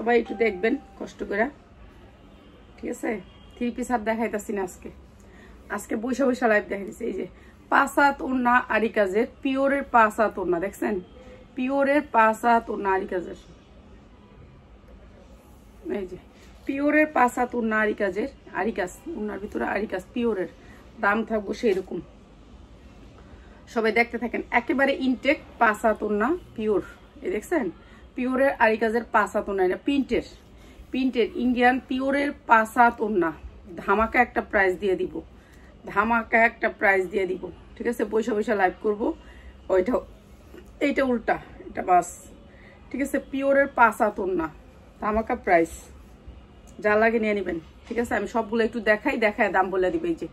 সবাই একটু দেখবেন কষ্ট করে, ঠিক আছে? 3 পিস হাত দেখাইতেছি না আজকে বৈশা বৈশা লাইভ দেখাইতেছি। এই যে 5 হাত ওড়না আরি কাজের, পিওরের 5 হাত ওড়না, দেখছেন? পিওরের 5 হাত ওড়না আরি কাজের, এই যে পিওরের 5 হাত ওড়না আরি কাজের, আরি কাজ ওড়নার ভিতরে আরি কাজ পিওরের, দাম থাকবো সেই রকম। সবাই দেখতে থাকেন। একেবারে ইনটেক 5 হাত ওড়না পিওর, এই দেখছেন? পিওরের আরি কাজের 5 হাত ওড়না, এটা প্রিন্টের ইন্ডিয়ান পিওরের 5 হাত ওড়না। ধামাকা একটা প্রাইস দিয়ে দিব, ধামাকা একটা প্রাইস দিয়ে দিব, ঠিক আছে? পয়সা পয়সা লাইভ করবো। এইটা উল্টা, এটা বাস, ঠিক আছে? পিওরের 5 হাত ওড়না, ধামাকা প্রাইস, যা লাগে নিয়ে নেবেন, ঠিক আছে? আমি সবগুলো একটু দেখাই দাম বলে দিবে। এই যে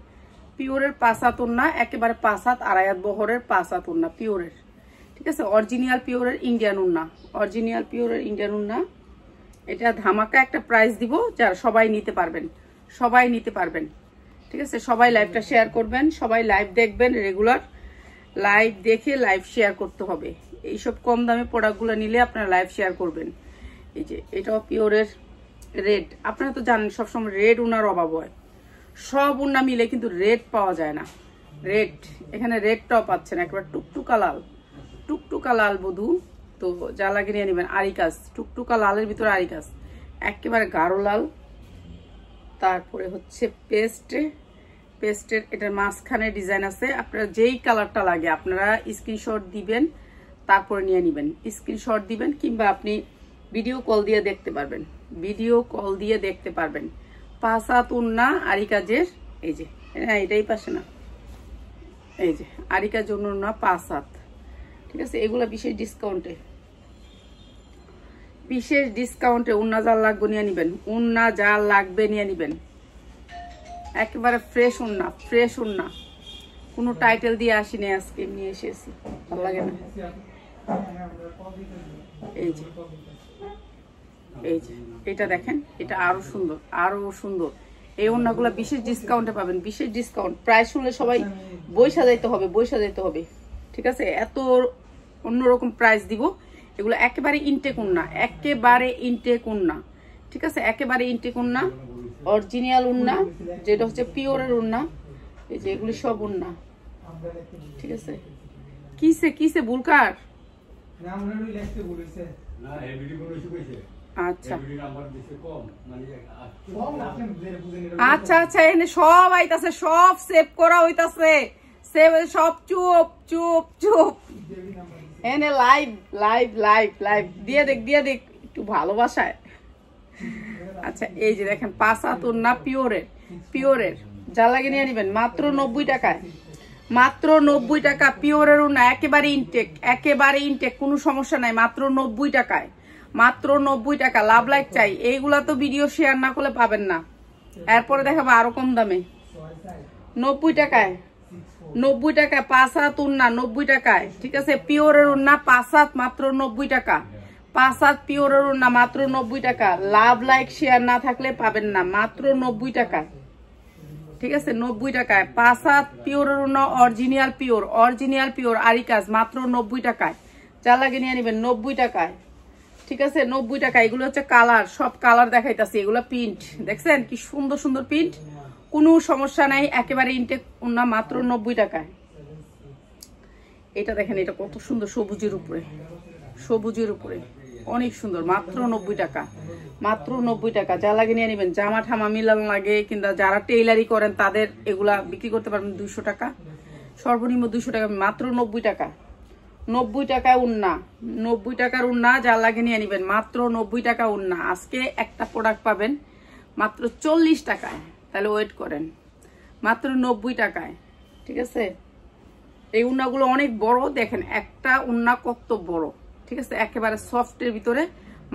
পিওরের 5 হাত ওড়না, একেবারে 5 হাত আড়াই হাত বহরের 5 হাত ওড়না পিওরের, ঠিক আছে? অরিজিনাল পিওরের ইন্ডিয়ান ওড়না, অরিজিনাল পিওরের ইন্ডিয়ান ওড়না। এটা ধামাকা একটা প্রাইস দিব, যারা সবাই নিতে পারবেন, ঠিক আছে? সবাই লাইভটা শেয়ার করবেন, সবাই লাইভ দেখবেন, রেগুলার লাইভ দেখে লাইভ শেয়ার করতে হবে। এইসব কম দামে প্রোডাক্টগুলো নিলে আপনারা লাইভ শেয়ার করবেন। এই যে এটাও পিওরের রেড, আপনারা তো জানেন সবসময় রেড ওনার অভাব হয়, সব ওনা মিলে কিন্তু রেড পাওয়া যায় না। রেড এখানে রেডটাও পাচ্ছেন, একবার টুকটুকা লাল বধু। তো যা লাগে নিয়ে নেবেন। আরি কাজ, টুকটুকা লালের ভিতরে আরি কাজ, একেবারে গাঢ় লাল। তারপরে হচ্ছে পেস্টের এটার মাঝখানে ডিজাইন আছে। আপনারা যেই কালারটা লাগে আপনারা স্ক্রিনশট দিবেন, তারপরে নিয়ে নেবেন। স্ক্রিনশট দিবেন কিংবা আপনি ভিডিও কল দিয়ে দেখতে পারবেন। 5 হাত ওড়না আরি কাজের, এই যে এটাই পাশে না, এই যে আরি কাজ ওড়না 5 হাত, ঠিক আছে? এগুলা বিশেষ ডিসকাউন্টে ওড়না যা লাগবে নিয়ে নেবেন, ওড়না যা লাগবে নিয়ে নেবেন। একেবারে ফ্রেশ ওড়না, কোনো টাইটেল দিয়ে আসিনি আজকে, এমনি এসেছি, ভালো লাগে না। এই যে এটা দেখেন, এটা আরো সুন্দর। এই ওড়নাগুলো বিশেষ ডিসকাউন্টে পাবেন, বিশেষ ডিসকাউন্ট। প্রাইস শুনলে সবাই বই সাজাইতে হবে, ঠিক আছে? এত অন্যরকম প্রাইস দিব। এগুলো একেবারে ইনটেক ওড়না, ঠিক আছে? একেবারে ইনটেক ওড়না, অরিজিনাল ওড়না, যেটা হচ্ছে পিওরের ওড়না। এই যে এগুলি সব ওড়না, ঠিক আছে? কিসে বুলকার? আচ্ছা, এনে সব আইতাছে, সব সেভ করা হইতাছে, সব চুপ এনে লাইভ দিয়ে দেখ একটু ভালোবাসায়। আচ্ছা, এই যে দেখেন 5 হাত ওড়না পিওরের, যা লাগে নিয়ে নেবেন মাত্র 90 টাকা, পিওরের ওড়না, একেবারে ইনটেক, কোনো সমস্যা নাই, মাত্র 90 টাকা। লাভ লাইক চাই, এইগুলা তো ভিডিও শেয়ার না করলে পাবেন না। এরপরে দেখাবো আরো কম দামে, 90 টাকায় 5 হাত ওড়না 90 টাকায়, ঠিক আছে? পিওরের ওড়না 5 হাত মাত্র 90 টাকা, 5 হাত পিওরের ওড়না মাত্র 90 টাকা। লাভ লাইক শেয়ার না থাকলে পাবেন না, মাত্র 90 টাকা, ঠিক আছে? 90 টাকায় 5 হাত পিওরের ওড়না, অরিজিনাল পিওর আরি কাজ, মাত্র 90 টাকায়। যা লাগে নিয়ে নেবেন 90 টাকায়, ঠিক আছে? 90 টাকা। এগুলো হচ্ছে কালার, সব কালার দেখাইতাছি। এগুলো প্রিন্ট দেখছেন কি সুন্দর প্রিন্ট, কোনো সমস্যা নাই, একেবারে ইনটেক ওড়না, মাত্র 90 টাকায়। এটা দেখেন, এটা কত সুন্দর, সবুজের উপরে অনেক সুন্দর, মাত্র 90 টাকা। যা লাগে নিয়ে নেবেন। জামা ঠামা মিলান লাগে কিংবা যারা টেইলারি করেন তাদের এগুলা বিক্রি করতে পারবেন 200 টাকা, সর্বনিম্ন 200 টাকা, মাত্র 90 টাকা। 90 টাকায় ওড়না, 90 টাকার ওড়না, যা লাগে নিয়ে নেবেন, মাত্র 90 টাকা ওড়না। আজকে একটা প্রোডাক্ট পাবেন মাত্র 40 টাকায়, তাহলে ওয়েট করেন, মাত্র 90 টাকায়, ঠিক আছে? এই ওড়নাগুলো অনেক বড়, দেখেন একটা ওড়না কত বড়, ঠিক আছে? একেবারে সফটের ভিতরে,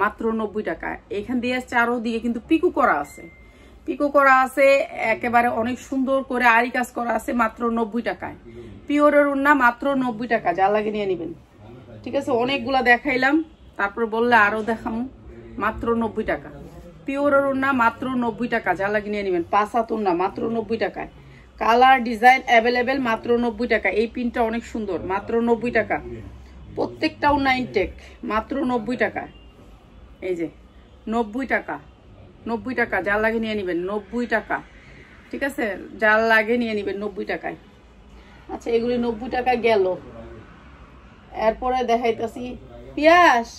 মাত্র 90 টাকা। এখান দিয়ে চারোদিকে কিন্তু পিকো করা আছে, একেবারে অনেক সুন্দর করে আরি কাজ করা আছে, মাত্র 90 টাকায়। পিওরের ওড়না, মাত্র 90 টাকা। যা লাগে নিয়ে নেবেন, ঠিক আছে? অনেকগুলা দেখাইলাম, তারপর বললে আরো দেখামু, মাত্র 90 টাকা। পিওরের ওড়না, মাত্র 90 টাকা। যা লাগে নিয়ে নেবেন। 5 হাত ওড়না, মাত্র 90 টাকায়। কালার ডিজাইন অ্যাভেলেবেল, মাত্র 90 টাকা। এই পিনটা অনেক সুন্দর, মাত্র 90 টাকা। প্রত্যেকটা ওড়না ইনটেক, মাত্র 90 টাকা। এই যে 90 টাকা, 90 টাকা, যার লাগে নিয়ে নেবেন 90 টাকা, ঠিক আছে, যার লাগে নিয়ে নেবেন 90 টাকায়। আচ্ছা এগুলি 90 টাকা গেল। এরপরে দেখাইতেছি পিয়াস,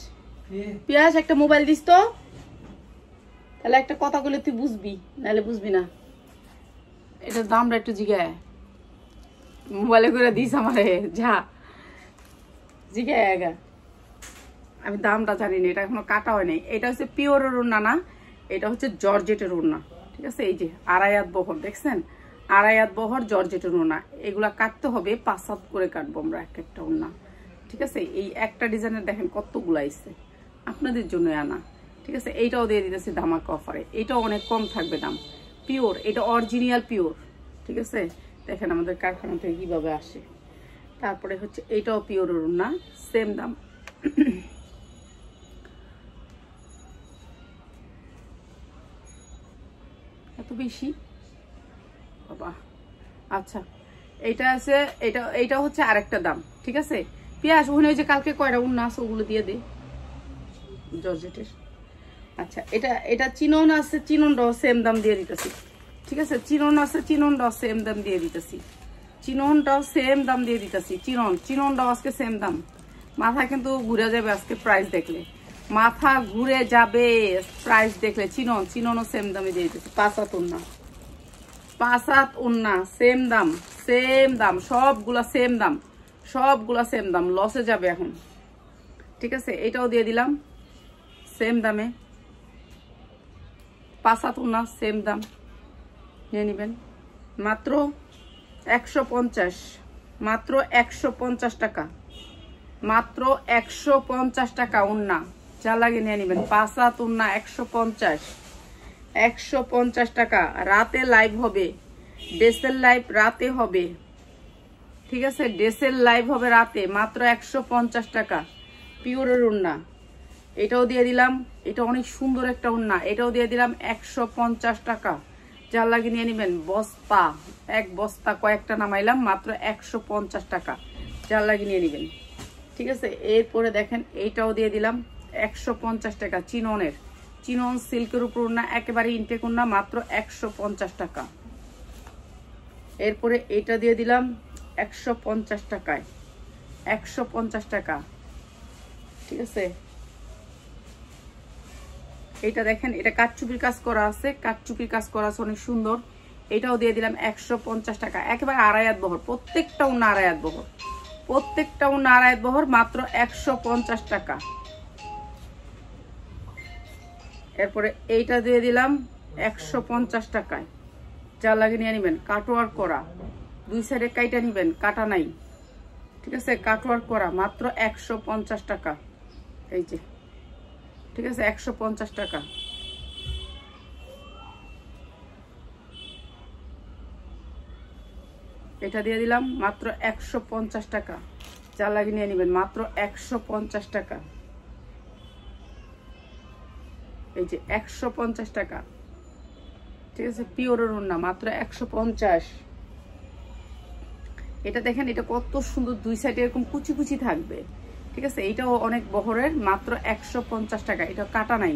পিয়াস একটা মোবাইল দিস তো, তাহলে একটা কথা বলে তুই বুঝবি, নাহলে বুঝবি না। এটার দামটা একটু জিগায়, মোবাইলে করে দিস আমারে, যা জিগায় আগা, আমি দামটা জানি না, এটা এখনো কাটা হয় নাই। এটা হচ্ছে পিওরের ওড়না না, এটা হচ্ছে জর্জেটের ওড়না, ঠিক আছে। এই যে 2.5 হাত বহর, দেখছেন 2.5 হাত বহর জর্জেটের ওড়না। এগুলা কাটতে হবে 5 হাত করে কাটবো আমরা এক একটা ওড়না, ঠিক আছে। এই একটা ডিজাইনের দেখেন কতগুলো আইছে, আপনাদের জন্য আনা, ঠিক আছে। এইটাও দিয়ে দিতেছি ধামাকা অফারে, এইটাও অনেক কম থাকবে দাম, পিওর, এটা অরিজিনাল পিওর, ঠিক আছে। দেখেন আমাদের কারখানা থেকে কিভাবে আসে। তারপরে হচ্ছে এইটাও পিওরের ওড়না, সেম দাম। এত বেশি বাবা। আচ্ছা এইটা আছে, এইটা হচ্ছে আরেকটা দাম, ঠিক আছে। পিয়াস ওখানে ওই যে কালকে কয়টা ওড়না আছে ওগুলো দিয়ে দে জর্জেটের। আচ্ছা এটা চিনন আছে, চিননটাও সেম দাম দিয়ে দিতেছি, ঠিক আছে। চিনন আছে, চিননটাও সেম দাম দিয়ে দিতেছি, চিননটাও সেম দাম দিয়ে দিতেছি। চিননটাও আজকে সেম দাম। মাথা কিন্তু ঘুরে যাবে আজকে প্রাইস দেখলে, মাথা ঘুরে যাবে প্রাইস দেখলে। চিননও সেম দামে দিয়ে দিতেছি। 5 হাত ওড়না, 5 হাত ওড়না সেম দাম, সেম দাম, সবগুলা সেম দাম, সবগুলা সেম দাম, লসে যাবে এখন, ঠিক আছে। এটাও দিয়ে দিলাম সেম দামে, 5 হাত ওড়না সেম দাম, নিয়ে নেবেন মাত্র 150, মাত্র 150 টাকা, মাত্র 150 টাকা ওড়না, যা লাগে নিয়ে নেবেন। 5 হাত ওড়না 150, 150 টাকা। রাতে লাইভ হবে, ডেসের লাইভ রাতে হবে, ঠিক আছে, ডেসের লাইভ হবে রাতে, মাত্র 150 টাকা পিওরের ওড়না। এটাও দিয়ে দিলাম, এটা অনেক সুন্দর একটা ওড়না, এটাও দিয়ে দিলাম 150 টাকা, যার লাগে নিয়ে নেবেন। বস্তা, এক বস্তা কয়েকটা নামাইলাম, মাত্র 150 টাকা, যার লাগে নিয়ে নেবেন, ঠিক আছে। এরপরে দেখেন এইটাও দিয়ে দিলাম 150 টাকা, চিননের, চিনন সিল্কের উপর ওড়না, একেবারে ইনটেক ওড়না, মাত্র 150 টাকা। এরপরে এটা দিয়ে দিলাম 150 টাকায়, 150 টাকা, ঠিক আছে। এটা দেখেন, এটা কাটচুপির কাজ করা আছে, কাটচুপির কাজ করা আছে অনেক সুন্দর। এটাও দিয়ে দিলাম 150 টাকা, একেবারে 2.5 হাত বহর, প্রত্যেকটা ওড়না 2.5 হাত বহর, প্রত্যেকটা ওড়না 2.5 হাত বহর, মাত্র 150 টাকা। এরপরে এইটা দিয়ে দিলাম 150 টাকায়, যা লাগে নিয়ে নেবেন। কাটওয়ার্ক করা, 2 সাইডে কাইটা নেবেন, কাটা নাই, ঠিক আছে, কাটওয়ার্ক করা, মাত্র 150 টাকা। এই যে, ঠিক আছে, 150 টাকা। এটা দিয়ে দিলাম মাত্র 150 টাকা, যা লাগে নিয়ে নেবেন, মাত্র 150 টাকা। এই যে 150 টাকা, ঠিক আছে, পিওরের ওড়না, মাত্র 150। এটা দেখেন, এটা কত সুন্দর, 2 সাইডে এরকম কুচি কুচি থাকবে, ঠিক আছে। এইটাও অনেক বহরের, মাত্র 150 টাকা। এটা কাটা নাই,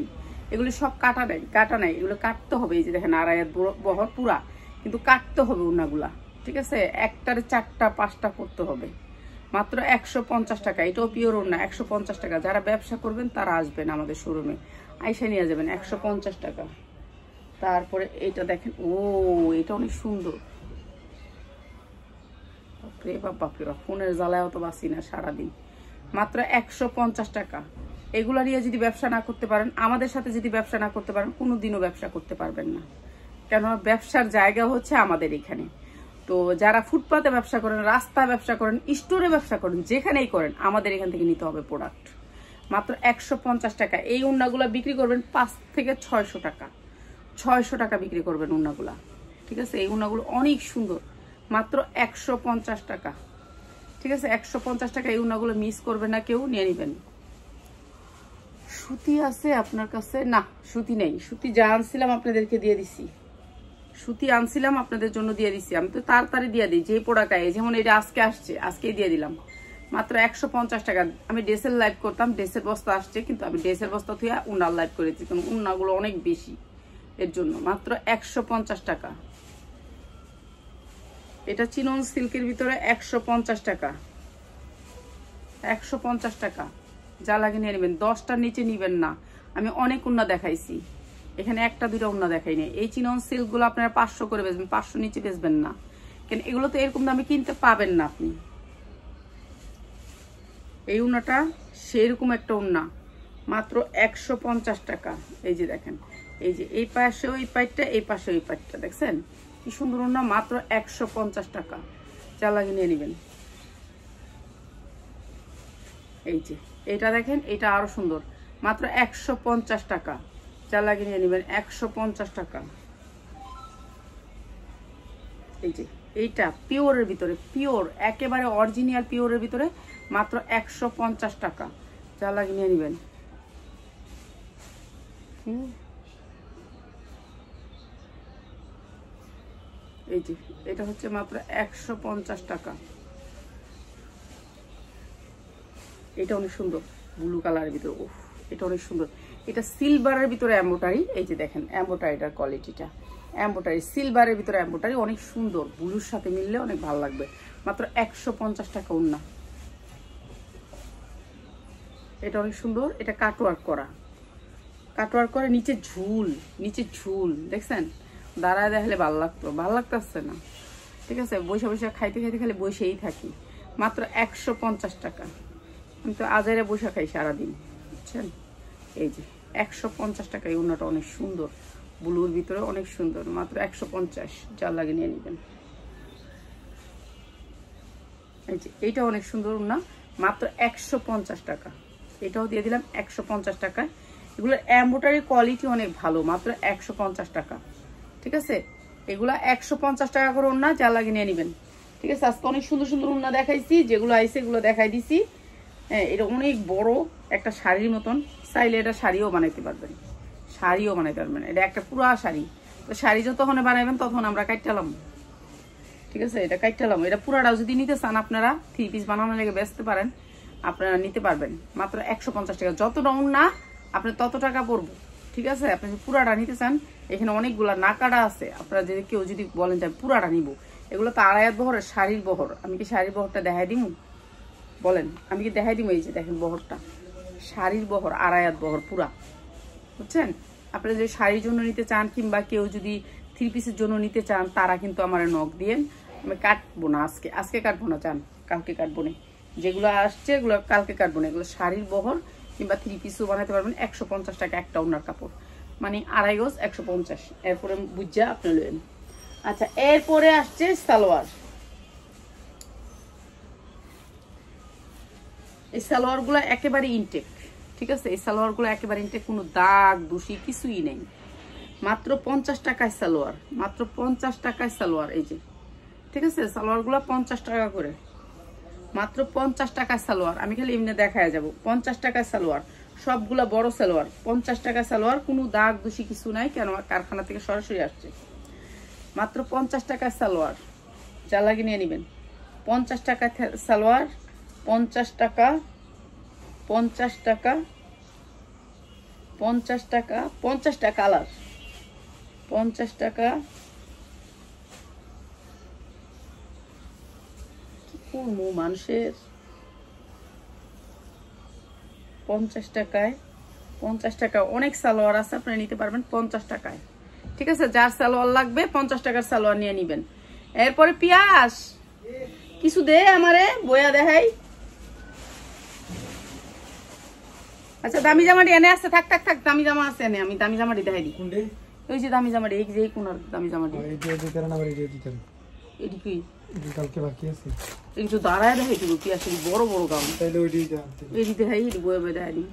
এগুলি সব কাটা নাই, কাটা নাই, এগুলো কাটতে হবে। এই যে দেখেন 2.5 হাত বহর পুরা, কিন্তু কাটতে হবে ওড়নাগুলা, ঠিক আছে, একটারে 4টা 5টা করতে হবে, মাত্র 150 টাকা। এটাও পিওর ওড়না, 150 টাকা। যারা ব্যবসা করবেন তারা আসবেন আমাদের শোরুমে, আইসা নিয়ে যাবেন, 150 টাকা। তারপরে এইটা দেখেন, ও এটা অনেক সুন্দর, বাপরে বাপরে, ফোনের জ্বালায় তো বাঁচি না সারাদিন, মাত্র 150 টাকা। এগুলা নিয়ে যদি ব্যবসা না করতে পারেন, আমাদের সাথে যদি ব্যবসা না করতে পারেন, কোনোদিনও ব্যবসা করতে পারবেন না, কেন ব্যবসার জায়গা হচ্ছে আমাদের এখানে। তো যারা ফুটপাতে ব্যবসা করেন, রাস্তা ব্যবসা করেন, স্টোরে ব্যবসা করেন, যেখানেই করেন, আমাদের এখান থেকে নিতে হবে প্রোডাক্ট, মাত্র 150 টাকা। এই ওড়নাগুলা বিক্রি করবেন 5 থেকে 600 টাকা, 600 টাকা বিক্রি করবেন ওড়নাগুলা, ঠিক আছে। এই ওড়নাগুলো অনেক সুন্দর, মাত্র 150 টাকা, ঠিক আছে, 150 টাকা। এই ওড়নাগুলো মিস করবেন না কেউ, নিয়ে নেবেন। সুতি আছে আপনার কাছে? না, সুতি নেই। সুতি যা আনছিলাম আপনাদেরকে দিয়ে দিছি, সুতি আনছিলাম আপনাদের জন্য দিয়ে দিছি। আমি তো তাড়াতাড়ি দিয়ে দিই যে প্রোডাক্ট, যেমন এটা আজকে আসছে, আজকেই দিয়ে দিলাম, মাত্র 150 টাকা। আমি ড্রেসের লাইভ করতাম, ড্রেসের বস্তা আসছে, কিন্তু আমি ড্রেসের বস্তা থেকে উন্নার লাইভ করেছি, কারণ উন্নাগুলো অনেক বেশি, এর জন্য মাত্র 150 টাকা। এটা চিনন সিল্কের ভিতরে 150 টাকা, 150 টাকা। যা লাগে নিয়ে নেবেন, 10টার নিচে নিবেন না। আমি অনেক উন্না দেখাইছি, এখানে একটা দুইটা উন্না দেখাই নাই। এই চিনন সিল্কগুলো আপনারা 500 করে বেচবেন, 500 নিচে বেচবেন না, কেন এগুলো তো এরকম দামে কিনতে পাবেন না আপনি। এই উন্নাটা সেরকম একটা উন্না, মাত্র 150 টাকা। এই যে দেখেন, এই যে এই পাশেও এই পাইটটা, এই পাশেও এই পাইটটা, দেখছেন কি সুন্দর উন্না, মাত্র 150 টাকা। যা লাগে নিয়ে নেবেন। এই যে এটা দেখেন, এটা আরো সুন্দর, মাত্র 150 টাকা। যা লাগে নিয়ে নেবেন, 150 টাকা। এই যে এইটা পিওরের ভিতরে, পিওর একেবারে অরিজিনাল পিওরের ভিতরে, মাত্র 150 টাকা। যা লাগে নিয়ে নেবেন। এই যে এটা হচ্ছে মাত্র 150 টাকা। এটা অনেক সুন্দর, ব্লু কালারের ভিতরে, উফ এটা অনেক সুন্দর। এটা সিলভারের ভিতরে এমব্রয়ডারি। এই যে দেখেন এমব্রয়ডারিটার কোয়ালিটিটা, এমব্রয়ডারি সিলভারের ভিতরে এমব্রয়ডারি, অনেক সুন্দর, ব্লুর সাথে মিললে অনেক ভালো লাগবে। মাত্র 150 টাকা উন্না। এটা অনেক সুন্দর, এটা কাটওয়ার্ক করা, কাটওয়ার্ক করে, নিচে ঝুল, নিচে ঝুল, দেখছেন দাঁড়ায় দেখলে ভালো লাগতো, ভালো লাগতেছে না, ঠিক আছে। বসে বসে খাইতে খাইতে খালি বসেই থাকি। মাত্র 150 টাকা। আমি তো আজারে বসে খাই সারাদিন, বুঝছেন। এই যে 150 টাকা। এই উন্নাটা অনেক সুন্দর, ব্লুর ভিতরে অনেক সুন্দর, মাত্র 150। যা লাগে নিয়ে নেবেন। এই যে এইটা অনেক সুন্দর উন্না, মাত্র 150 টাকা। এটাও দিয়ে দিলাম 150 টাকা। এগুলোর এমব্রয়ডারি কোয়ালিটি অনেক ভালো, মাত্র 150 টাকা, ঠিক আছে। এগুলা 150 টাকা করে উন্না, যা লাগে নিয়ে নেবেন, ঠিক আছে। আজকে অনেক সুন্দর সুন্দর উন্না দেখাইছি, যেগুলো আইছে এগুলো দেখাই দিছি। হ্যাঁ, এটা অনেক বড় একটা শাড়ির মতন, চাইলে এটা শাড়িও বানাইতে পারবেন, শাড়িও বানাইতে পারবেন। এটা একটা পুরা শাড়ি, তো শাড়ি যতক্ষণ বানাইবেন তখন আমরা কাটতালাম, ঠিক আছে। এটা কাটতালাম, এটা পুরাটাও যদি নিতে চান আপনারা 3 পিস বানানোর লেগে বেচতে পারেন, আপনারা নিতে পারবেন মাত্র 150 টাকা। যতটা উন্না আপনি তত টাকা পড়বো, ঠিক আছে। আপনি পুরাটা নিতে চান, এখানে অনেকগুলা নাকাটা আছে, আপনারা যদি কেউ যদি বলেন যে পুরাটা নিব, এগুলো তো 2.5 বহরের শাড়ির বহর। আমি কি শাড়ির বহরটা দেখাই দিব? বলেন, আমি কি দেখাই দিব? এই যে দেখেন বহরটা, শাড়ির বহর 2.5 বহর পুরা, বুঝছেন। আপনারা যদি শাড়ির জন্য নিতে চান, কিংবা কেউ যদি 3 পিসের জন্য নিতে চান, তারা কিন্তু আমার নক দিয়েন। আমি কাটবো না আজকে, আজকে কাটবো না, চান কালকে কাটবো না। যেগুলো আসছে এগুলো কালকে কাটবো না। এগুলো শাড়ির বহর কিংবা 3 পিসও বানাতে পারবেন। 150 টাকা একটা ওনার কাপড়, মানে 2.5 গজ 150। এরপরে বুঝা আপনি লইন। আচ্ছা, এরপরে আসছে সালোয়ার। এই সালোয়ার গুলো একেবারে ইনটেক, ঠিক আছে। এই সালোয়ার গুলো একেবারে ইনটেক, কোনো দাগ দোষী কিছুই নেই। মাত্র 50 টাকায় সালোয়ার, মাত্র 50 টাকায় সালোয়ার। এই যে, ঠিক আছে, সালোয়ার গুলো 50 টাকা করে, মাত্র 50 টাকায় সালোয়ার। আমি খালি এমনি দেখায় যাব। 50 টাকায় সালোয়ার, সবগুলা বড় সালোয়ার। 50 টাকা সালোয়ার, কোনো দাগ দোষী কিছু নাই, কেন কারখানা থেকে সরাসরি আসছে। মাত্র 50 টাকায় সালোয়ার, যা লাগে নিয়ে নেবেন। 50 টাকায় সালোয়ার, 50 টাকা, 50 টাকা, 50 টাকা, 50 টাকা কালার, 50 টাকা। মানুষের 50 টাকায়, 50 টাকা অনেক সালোয়ার আছে, আপনারা নিতে পারবেন 50 টাকায়, ঠিক আছে। যার সালোয়ার লাগবে 50 টাকার সালোয়ার নিয়ে নিবেন। এরপরে পিয়াস কিছু দে আমারে, বয়া দেখাই। আচ্ছা, দামি জামাটি এনে আছে, থাক থাক থাক, দামি জামা আছে এনে, আমি দামি জামাটি দেখাই দিই। ওই যে দামি জামাটি, এই যে কোন দামি জামাটি, এটি কি কালকে বাকি আছে, এই তো দাঁড়ায় দেখাই দিব। পিয়াস বড় বড় গাউন, তাহলে ওইটি দেখাই, এটি বয়ে বয়ে দেখাই দিই।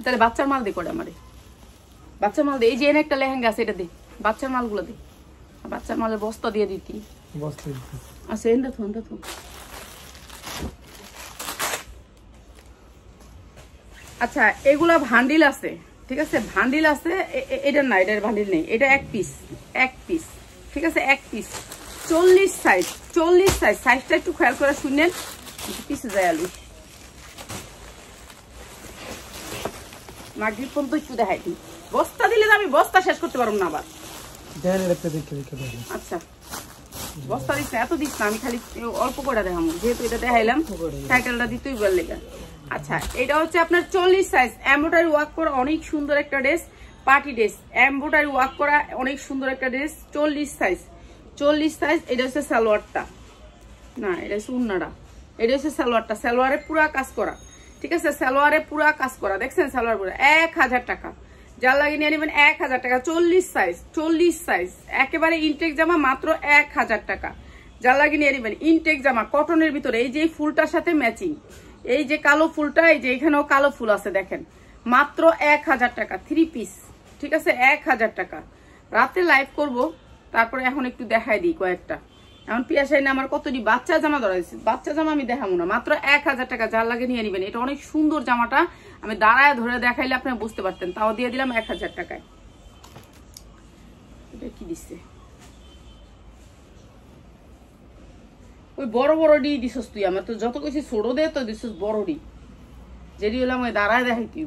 তাহলে বাচ্চার মাল দে করে আমারে, বাচ্চার মাল দে। এই যে এনে একটা লেহেঙ্গা আছে, এটা দে, বাচ্চার মালগুলো দে। বাচ্চার মালের বস্তা দিয়ে দিতি, আচ্ছা এনটা থন, এটা থন। আচ্ছা, এগুলা ভান্ডিল আছে, ঠিক আছে, ভান্ডিল আছে। এটা না, এটার ভান্ডিল নেই, এটা এক পিস, এক পিস, ঠিক আছে, এক পিস। 40 size, 40 size. সাইজটা একটু খেয়াল করে শুনেন, পিছে যায় আলু মাগরিব পর্যন্ত একটু দেখাই দিই। বস্তা দিলে তো আমি বস্তা শেষ করতে পারবো না আবার। আচ্ছা বস্তা দিস না, এত দিস না, আমি খালি অল্প করে দেখাবো, যেহেতু এটা দেখাইলাম টাইটেলটা দিতেই বল লেগা। আচ্ছা এটা হচ্ছে আপনার 40 সাইজ, এমব্রয়ডারি ওয়ার্ক করা অনেক সুন্দর একটা dress, party dress, embroidery work করা অনেক সুন্দর একটা ড্রেস, 40 সাইজ, 40 সাইজ। এটা হচ্ছে সালোয়ারটা, না এটা হচ্ছে উন্নাটা, এটা হচ্ছে সালোয়ারটা, সালোয়ারে পুরা কাজ করা, ঠিক আছে, সালোয়ারে পুরা কাজ করা, দেখছেন সালোয়ার পুরা 1000 টাকা, যার লাগে নিয়ে নেবেন 1000 টাকা। 40 সাইজ, 40 সাইজ, একেবারে ইনটেক জামা মাত্র 1000 টাকা, যার লাগে নিয়ে নেবেন। ইনটেক জামা কটনের ভিতরে, এই যে ফুলটার সাথে ম্যাচিং, এই যে কালো ফুলটা, এই যে এখানেও কালো ফুল আছে দেখেন, মাত্র 1000 টাকা 3 পিস, ঠিক আছে, 1000 টাকা। রাতে লাইভ করব, তারপরে এখন একটু দেখাই দিই কয়েকটা। এখন পিয়াসাই না আমার কতটি বাচ্চা জামা ধরাইছে, বাচ্চা জামা আমি দেখাবো না, মাত্র 1000 টাকা, যার লাগে নিয়ে নেবেন। এটা অনেক সুন্দর জামাটা, আমি দাঁড়ায় ধরে দেখাইলে আপনি বুঝতে পারতেন, তাও দিয়ে দিলাম 1000 টাকায়। এটা কি দিচ্ছে, ওই বড় বড় ডি দিছস তুই, আমার তো যত কিছু ছোট দে তো দিছস বড় ডি, যেটি হলাম ওই দাঁড়ায় দেখাই তুই।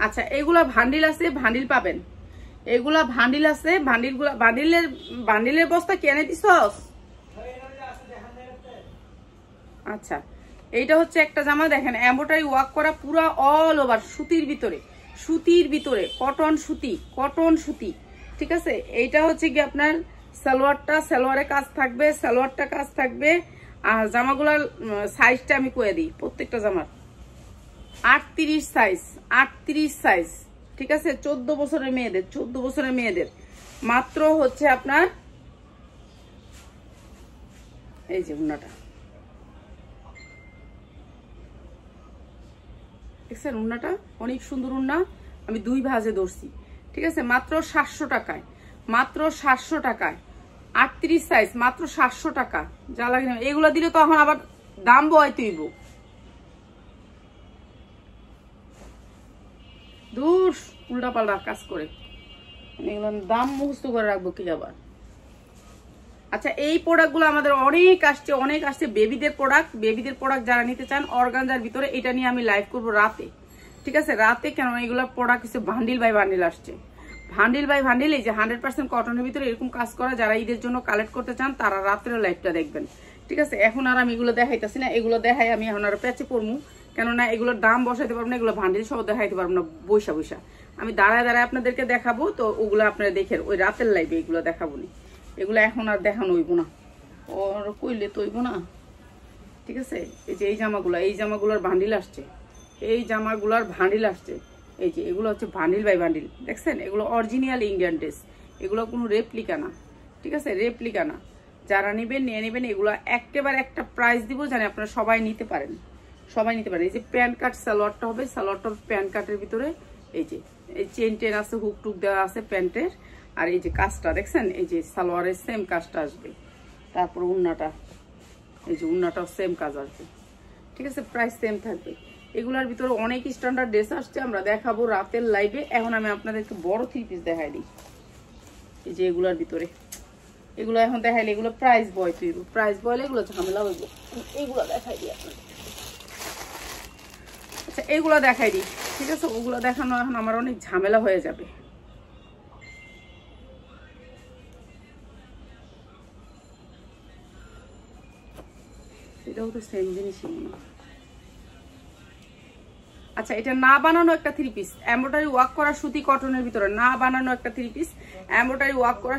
আচ্ছা এগুলা ভান্ডিল আছে, ভান্ডিল পাবেন, এগুলা ভান্ডিল আছে, বান্ডিলের বস্তা কেনে দিছস? আচ্ছা এইটা হচ্ছে একটা জামা, দেখেন এমব্রয়ডারি ওয়ার্ক করা পুরা অল ওভার, সুতির ভিতরে, সুতির ভিতরে কটন সুতি, কটন সুতি, ঠিক আছে। এইটা হচ্ছে কি আপনার সালোয়ারটা, সালোয়ারে কাজ থাকবে, সালোয়ারটা কাজ থাকবে। আর জামাগুলার সাইজটা আমি কয়ে দিই, প্রত্যেকটা জামার 38 সাইজ, 38 সাইজ, ঠিক আছে, 14 বছরের মেয়েদের, 14 বছরের মেয়েদের মাত্র হচ্ছে আপনার এই যে উন্নাটা, দেখছেন উন্নাটা অনেক সুন্দর উন্না, আমি 2 ভাঁজে ধরছি, ঠিক আছে, মাত্র 700 টাকায়, মাত্র 700 টাকায়, 38 সাইজ, মাত্র 700 টাকা, যা লাগে না। এগুলো দিলে তো এখন আবার দাম বয় তুইব, দূর উল্টা পাল্টা কাজ করে, এগুলোর দাম মুখস্থ করে রাখবো কি আবার। আচ্ছা এই প্রোডাক্টগুলো আমাদের অনেক আসছে, অনেক আসছে, বেবিদের প্রোডাক্ট, বেবিদের প্রোডাক্ট যারা নিতে চান অর্গানজার ভিতরে, এটা নিয়ে আমি লাইভ করবো রাতে, ঠিক আছে, রাতে। কেন এগুলো প্রোডাক্ট হচ্ছে বান্ডিল বাই বান্ডিল আসছে, বান্ডিল বাই বান্ডিল, এই যে 100% কটনের ভিতরে এরকম কাজ করা, যারা ঈদের জন্য কালেক্ট করতে চান তারা রাত্রে লাইভটা দেখবেন, ঠিক আছে। এখন আর আমি এগুলো দেখাইতেছি না, এগুলো দেখাই আমি এখন আর প্যাচে পড়মু, কেননা এগুলোর দাম বসাইতে পারবো না, এগুলো বান্ডিল সহ দেখাইতে পারবো না বৈশা বৈশা, আমি দাঁড়ায় দাঁড়ায় আপনাদেরকে দেখাবো, তো ওগুলো আপনারা দেখেন ওই রাতের লাইভে এগুলো দেখাবো না, এগুলো এখন আর দেখানো হইব না, ওর কইলে তো হইব না, ঠিক আছে। এই যে এই জামাগুলো, এই জামাগুলোর বান্ডিল আসছে, এই জামাগুলোর বান্ডিল আসছে, এই যে এগুলো হচ্ছে বান্ডিল বাই বান্ডিল, দেখছেন, এগুলো অরিজিনাল ইন্ডিয়ান ড্রেস, এগুলো কোনো রেপ্লিকা না, ঠিক আছে, রেপ্লিকা না। যারা নেবেন নিয়ে নেবেন, এগুলো একেবারে একটা প্রাইস দিব জানি আপনারা সবাই নিতে পারেন, সবাই নিতে পারেন। এই যে প্যান্ট কাট সালোয়ারটা হবে, সালোয়ারটা প্যান্ট কাটের ভিতরে, এই যে এই চেন টেন আছে, হুক টুক দেওয়া আছে প্যান্টের, আর এই যে কাজটা দেখছেন, এই যে সালোয়ারের সেম কাজটা আসবে, তারপর উন্নাটা, এই যে উন্নাটাও সেম কাজ আসবে, ঠিক আছে, প্রাইস সেম থাকবে। এগুলার ভিতরে অনেক স্ট্যান্ডার্ড ড্রেস আসছে, আমরা দেখাবো রাতের লাইভে। এখন আমি আপনাদেরকে বড় 3 পিস দেখাই দিই, এই যে এগুলার ভিতরে, এগুলো এখন দেখাইলে এগুলো প্রাইস বয় তুইব, প্রাইস বয়লে এগুলো ঝামেলা হইব, এইগুলো দেখাই দিই আপনাদের। আচ্ছা এগুলো দেখাই দিই, ঠিক আছে, ওগুলো দেখানো এখন আমার অনেক ঝামেলা হয়ে যাবে। এটাও তো সেম জিনিসই মনে হয়। আচ্ছা এটা না বানানো একটা 3 পিস, এমব্রয়ডারি ওয়ার্ক করা সুতি কটনের ভিতরে, না বানানো একটা 3 পিস, এমব্রয়ডারি ওয়ার্ক করা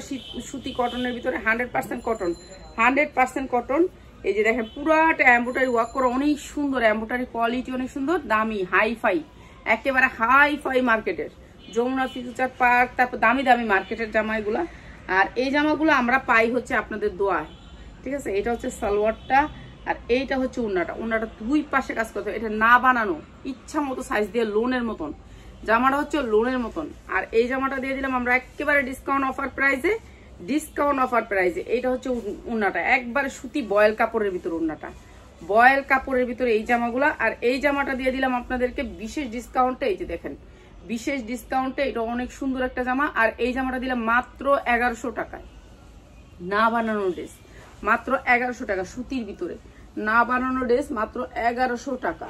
সুতি কটনের ভিতরে, 100% কটন, 100% কটন। এই যে দেখেন পুরাটা এমব্রয়ডারি ওয়ার্ক করা, অনেক সুন্দর এমব্রয়ডারি কোয়ালিটি, অনেক সুন্দর, দামি, হাই ফাই, একেবারে হাই ফাই মার্কেটের, যমুনা ফিউচার পার্ক, তারপর দামি দামি মার্কেটের জামা এগুলা। আর এই জামাগুলো আমরা পাই হচ্ছে আপনাদের দোয়ায়, ঠিক আছে। এটা হচ্ছে সালোয়ারটা, আর এইটা হচ্ছে উন্নাটা, উন্নাটা 2 পাশে কাজ করতে হবে, এটা না বানানো, ইচ্ছা মতো সাইজ দিয়ে লোনের মতন, জামাটা হচ্ছে লোনের মতন। আর এই জামাটা দিয়ে দিলাম আমরা একেবারে ডিসকাউন্ট অফার প্রাইসে, ডিসকাউন্ট অফার প্রাইসে। এইটা হচ্ছে উন্নাটা, একবারে সুতি বয়েল কাপড়ের ভিতরে উন্নাটা, বয়েল কাপড়ের ভিতরে এই জামাগুলা। আর এই জামাটা দিয়ে দিলাম আপনাদেরকে বিশেষ ডিসকাউন্টে, এই যে দেখেন বিশেষ ডিসকাউন্টে এটা অনেক সুন্দর একটা জামা। আর এই জামাটা দিলাম মাত্র 1100 টাকায়, না বানানো ড্রেস মাত্র 1100 টাকা, সুতির ভিতরে না বানানো ড্রেস মাত্র 1100 টাকা।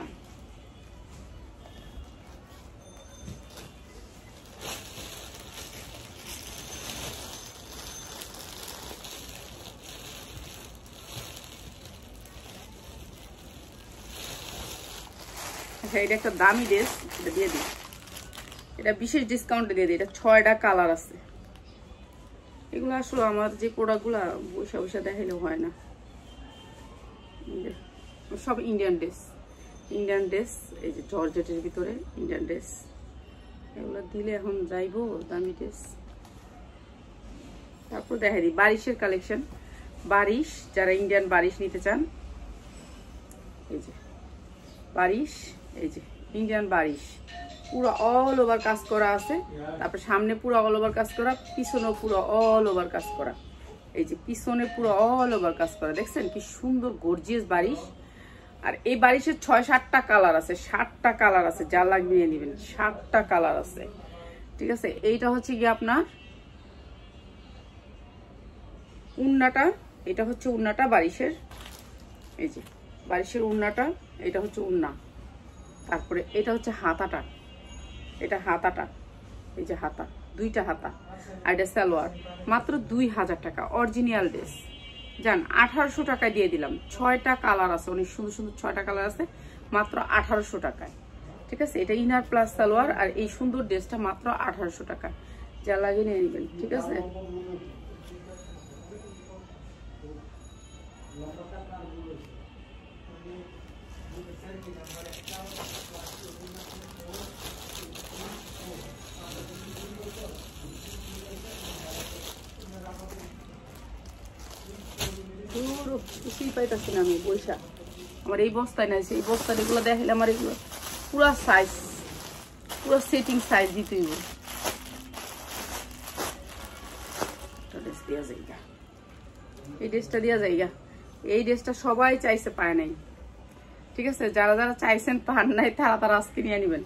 আচ্ছা, এটা একটা দামি ড্রেস, এটা দিয়ে দিই, এটা বিশেষ ডিসকাউন্টে দিয়ে দিই। এটা 6টা কালার আছে। এগুলো আসলে আমার যে প্রোডাক্টগুলো বসে বসে দেখাইলে হয় না, সব ইন্ডিয়ান ড্রেস। ইন্ডিয়ান ড্রেস, এই যে জর্জেটের ভিতরে ইন্ডিয়ান ড্রেস, এগুলো দিলে এখন যাইবো দামি ড্রেস। তারপর দেখাই দিই বারিশের কালেকশন। বারিশ, যারা ইন্ডিয়ান বারিশ নিতে চান, এই যে বারিশ, এই যে ইন্ডিয়ান বারিশ, পুরো অল ওভার কাজ করা আছে। তারপর সামনে পুরো অল ওভার কাজ করা, পিছনেও পুরো অল ওভার কাজ করা। এই যে পিছনে পুরো অল ওভার কাজ করা, দেখছেন কি সুন্দর গর্জিয়াস বারিশ। আর এই বারিশের 6-7টা কালার আছে, 7টা কালার আছে, যা লাগবে নিয়ে নেবেন, 7টা কালার আছে। ঠিক আছে, এইটা হচ্ছে কি আপনার উন্নাটা, এটা হচ্ছে উন্নাটা বারিশের, এই যে বারিশের উন্নাটা, এটা হচ্ছে উন্না। তারপরে এটা হচ্ছে হাতাটা, এটা হাতাটা, এই যে হাতা, 2টা হাতা। আর এটা সালোয়ার, মাত্র 2000 টাকা, অরিজিনাল ড্রেস। জান 1800 টাকায় দিয়ে দিলাম। 6টা কালার আছে, অনেক সুন্দর সুন্দর 6টা কালার আছে, মাত্র 1800 টাকায়। ঠিক আছে, এটা ইনার প্লাস সালোয়ার, আর এই সুন্দর ড্রেসটা মাত্র 1800 টাকা, যা লাগে নিয়ে নেবেন। ঠিক আছে, কিছুই পাইতেছি না আমি পয়সা। আমার এই বস্তায় নাই, সেই বস্তায় এগুলো দেখাইলে আমার এগুলো পুরা সাইজ, পুরো সেটিং সাইজ দিতে হইব। এই ড্রেসটা দেওয়া যাইগা, এই ড্রেসটা সবাই চাইছে, পায় নাই। ঠিক আছে, যারা যারা চাইছেন পান নাই, তারা তারা আজকে নিয়ে নেবেন।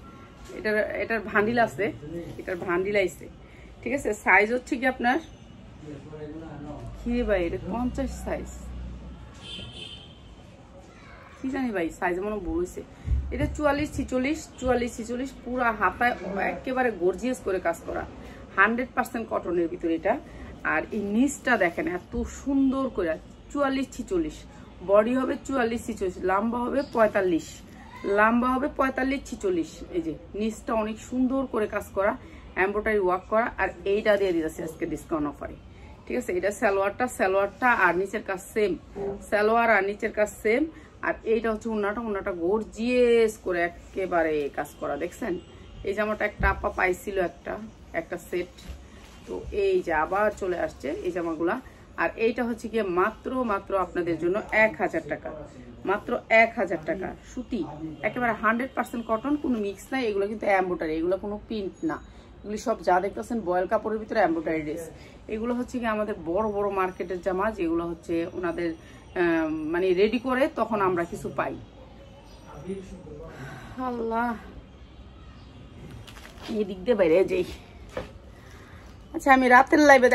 এটার ভান্ডিল আছে, এটার ভান্ডিল আইছে। ঠিক আছে, সাইজ হচ্ছে কি আপনার কি ভাই, এটা 50 সাইজ, কি জানি ভাই, সাইজ মনে বলেছে। এটা 44-46 পুরা হাতায় একেবারে গর্জিয়াস করে কাজ করা, 100% কটনের ভিতরে এটা। আর এই নিচটা দেখেন এত সুন্দর করে, 44-46 বডি হবে, 44-46 লম্বা হবে, 45 লম্বা হবে, 45-46। এই যে নিচটা অনেক সুন্দর করে কাজ করা, এমব্রয়ডারি ওয়ার্ক করা। আর এইটা দিয়ে দিতেছে আজকে ডিসকাউন্ট অফারে। ঠিক আছে, এটা সালোয়ারটা আর নিচের কাজ সেম, সালোয়ার আর নিচের কাজ সেম। আর এইটা হচ্ছে উন্নাটা গর্জিয়াস করে একেবারে কাজ করা, দেখছেন। এই জামাটা একটা আপা পাইছিল, একটা সেট, তো এই যে আবার চলে আসছে এই জামাগুলা। আর এইটা হচ্ছে গিয়ে মাত্র আপনাদের জন্য 1000 টাকা, মাত্র 1000 টাকা। সুতি একেবারে 100% কটন, কোনো মিক্স নাই। এগুলো কিন্তু এমব্রয়ডারি, এগুলো কোনো প্রিন্ট না। এগুলি সব যা দেখতেছেন বয়েল কাপড়ের ভিতরে এমব্রয়ডারি ড্রেস। এগুলো হচ্ছে কি আমাদের বড় বড় মার্কেটের জামা, যেগুলো হচ্ছে ওনাদের মানে রেডি করে তখন আমরা কিছু পাই। আল্লাহ, এই দিক দিয়ে বাইরে যাই। আচ্ছা, আমি রাতের লাইভে